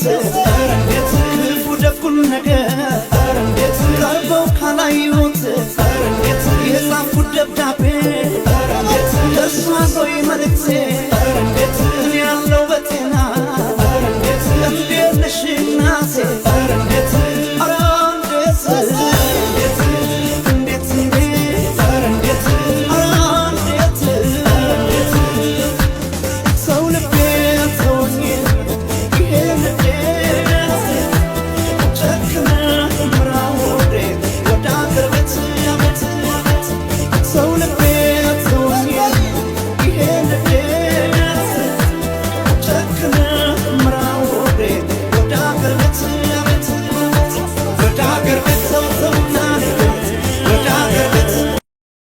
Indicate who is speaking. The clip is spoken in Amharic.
Speaker 1: ክፉ ደጉን ነገር ቀርበው ካላዩት የጻፍኩት ደብዳቤ ደርሷል ወይ መልእክቴ እኔ ያለው በጤና እንዴት ነሽ እናቴ
Speaker 2: So